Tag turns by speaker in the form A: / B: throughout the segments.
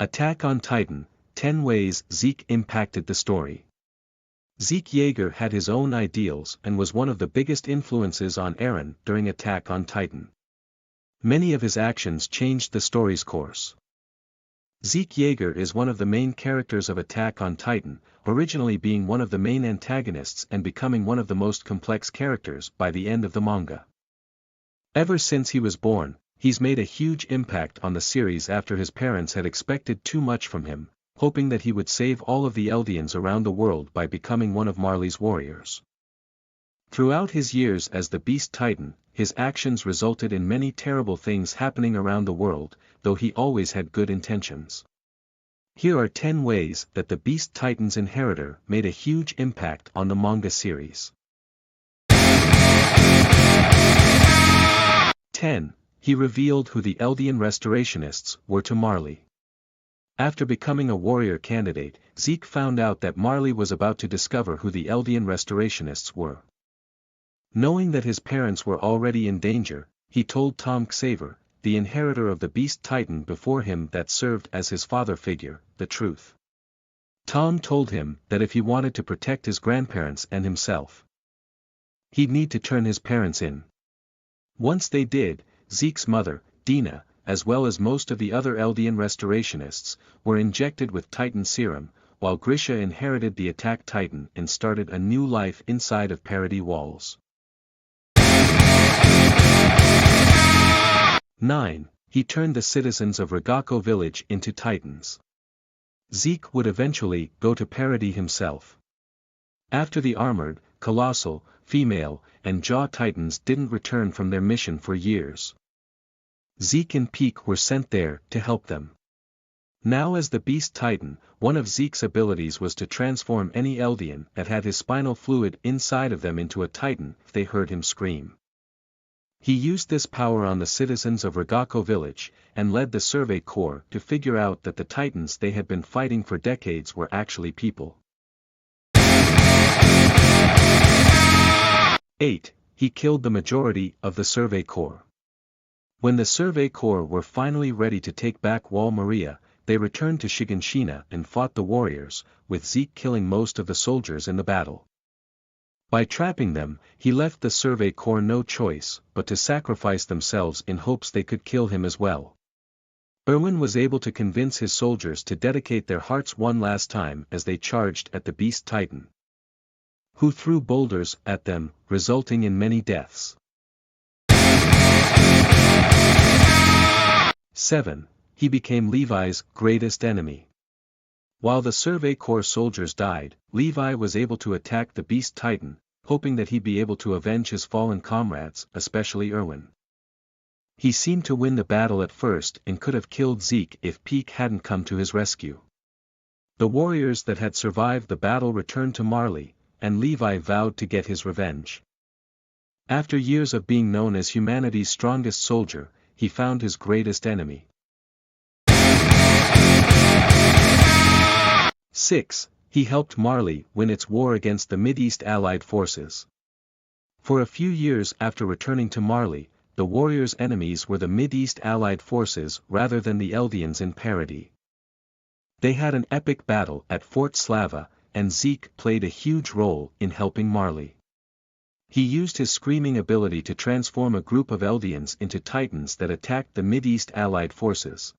A: Attack on Titan, 10 Ways Zeke Impacted the Story. Zeke Yeager had his own ideals and was one of the biggest influences on Eren during Attack on Titan. Many of his actions changed the story's course. Zeke Yeager is one of the main characters of Attack on Titan, originally being one of the main antagonists and becoming one of the most complex characters by the end of the manga. Ever since he was born, he's made a huge impact on the series after his parents had expected too much from him, hoping that he would save all of the Eldians around the world by becoming one of Marley's warriors. Throughout his years as the Beast Titan, his actions resulted in many terrible things happening around the world, though he always had good intentions. Here are 10 ways that the Beast Titan's inheritor made a huge impact on the manga series. 10. He revealed who the Eldian restorationists were to Marley. After becoming a warrior candidate, Zeke found out that Marley was about to discover who the Eldian restorationists were. Knowing that his parents were already in danger, he told Tom Xaver, the inheritor of the Beast Titan before him that served as his father figure, the truth. Tom told him that if he wanted to protect his grandparents and himself, he'd need to turn his parents in. Once they did, Zeke's mother, Dina, as well as most of the other Eldian restorationists, were injected with Titan serum, while Grisha inherited the Attack Titan and started a new life inside of Parody walls. 9. He turned the citizens of Ragako village into Titans. Zeke would eventually go to Parody himself. After the armored, colossal, female, and jaw Titans didn't return from their mission for years, Zeke and Peak were sent there to help them. Now as the Beast Titan, one of Zeke's abilities was to transform any Eldian that had his spinal fluid inside of them into a Titan if they heard him scream. He used this power on the citizens of Ragako village, and led the Survey Corps to figure out that the Titans they had been fighting for decades were actually people. 8. He killed the majority of the Survey Corps. When the Survey Corps were finally ready to take back Wall Maria, they returned to Shiganshina and fought the warriors, with Zeke killing most of the soldiers in the battle. By trapping them, he left the Survey Corps no choice but to sacrifice themselves in hopes they could kill him as well. Erwin was able to convince his soldiers to dedicate their hearts one last time as they charged at the Beast Titan, who threw boulders at them, resulting in many deaths. 7. He became Levi's greatest enemy. While the Survey Corps soldiers died, Levi was able to attack the Beast Titan, hoping that he'd be able to avenge his fallen comrades, especially Erwin. He seemed to win the battle at first and could have killed Zeke if Peak hadn't come to his rescue. The warriors that had survived the battle returned to Marley, and Levi vowed to get his revenge. After years of being known as humanity's strongest soldier, he found his greatest enemy. 6. He helped Marley win its war against the Mideast Allied forces. For a few years after returning to Marley, the warriors' enemies were the Mideast Allied forces rather than the Eldians in Parody. They had an epic battle at Fort Slava, and Zeke played a huge role in helping Marley. He used his screaming ability to transform a group of Eldians into Titans that attacked the Mideast Allied forces,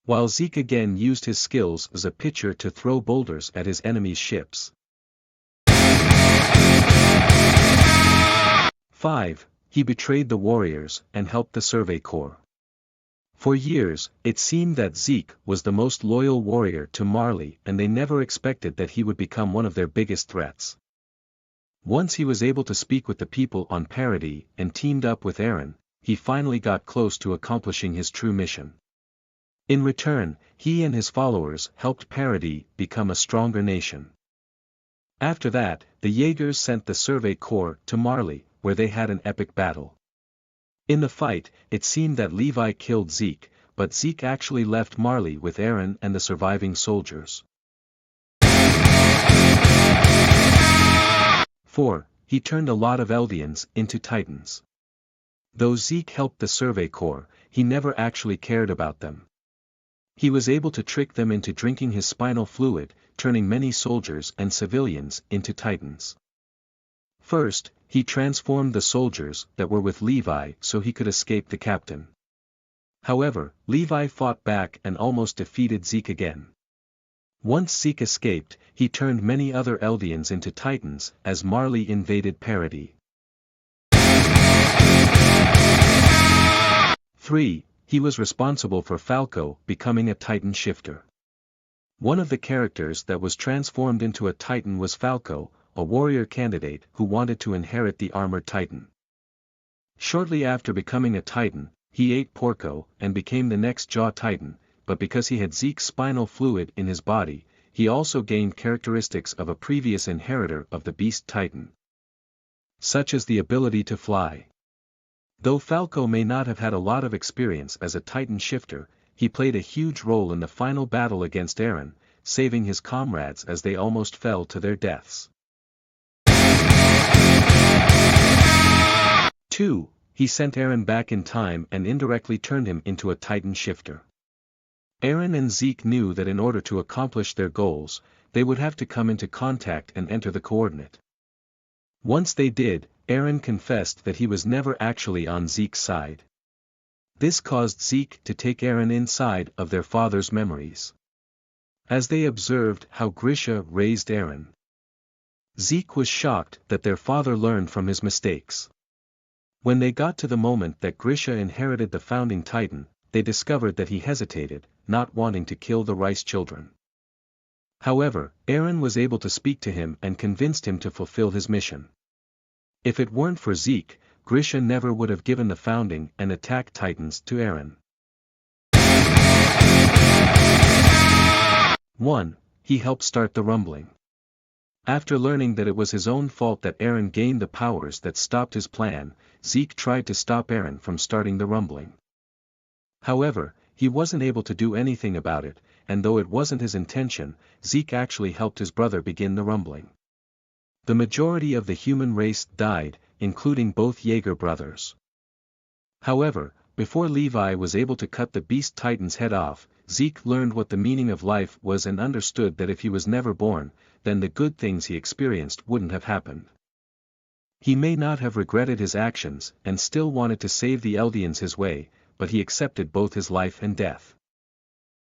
A: while Zeke again used his skills as a pitcher to throw boulders at his enemies' ships. 5. He betrayed the warriors and helped the Survey Corps. For years, it seemed that Zeke was the most loyal warrior to Marley and they never expected that he would become one of their biggest threats. Once he was able to speak with the people on Parody and teamed up with Eren, he finally got close to accomplishing his true mission. In return, he and his followers helped Parody become a stronger nation. After that, the Jaegers sent the Survey Corps to Marley, where they had an epic battle. In the fight, it seemed that Levi killed Zeke, but Zeke actually left Marley with Eren and the surviving soldiers. 4. He turned a lot of Eldians into Titans. Though Zeke helped the Survey Corps, he never actually cared about them. He was able to trick them into drinking his spinal fluid, turning many soldiers and civilians into titans. First, he transformed the soldiers that were with Levi so he could escape the captain. However, Levi fought back and almost defeated Zeke again. Once Zeke escaped, he turned many other Eldians into titans as Marley invaded Parody. 3. He was responsible for Falco becoming a Titan shifter. One of the characters that was transformed into a Titan was Falco, a warrior candidate who wanted to inherit the armored Titan. Shortly after becoming a Titan, he ate Porco and became the next Jaw Titan, but because he had Zeke's spinal fluid in his body, he also gained characteristics of a previous inheritor of the Beast Titan, such as the ability to fly. Though Falco may not have had a lot of experience as a Titan shifter, he played a huge role in the final battle against Eren, saving his comrades as they almost fell to their deaths. 2. He sent Eren back in time and indirectly turned him into a Titan shifter. Eren and Zeke knew that in order to accomplish their goals, they would have to come into contact and enter the coordinate. Once they did, Eren confessed that he was never actually on Zeke's side. This caused Zeke to take Eren inside of their father's memories. As they observed how Grisha raised Eren, Zeke was shocked that their father learned from his mistakes. When they got to the moment that Grisha inherited the founding Titan, they discovered that he hesitated, not wanting to kill the Rice children. However, Eren was able to speak to him and convinced him to fulfill his mission. If it weren't for Zeke, Grisha never would have given the founding and attack Titans to Eren. 1. He helped start the rumbling. After learning that it was his own fault that Eren gained the powers that stopped his plan, Zeke tried to stop Eren from starting the rumbling. However, he wasn't able to do anything about it, and though it wasn't his intention, Zeke actually helped his brother begin the rumbling. The majority of the human race died, including both Jaeger brothers. However, before Levi was able to cut the Beast Titan's head off, Zeke learned what the meaning of life was and understood that if he was never born, then the good things he experienced wouldn't have happened. He may not have regretted his actions and still wanted to save the Eldians his way, but he accepted both his life and death.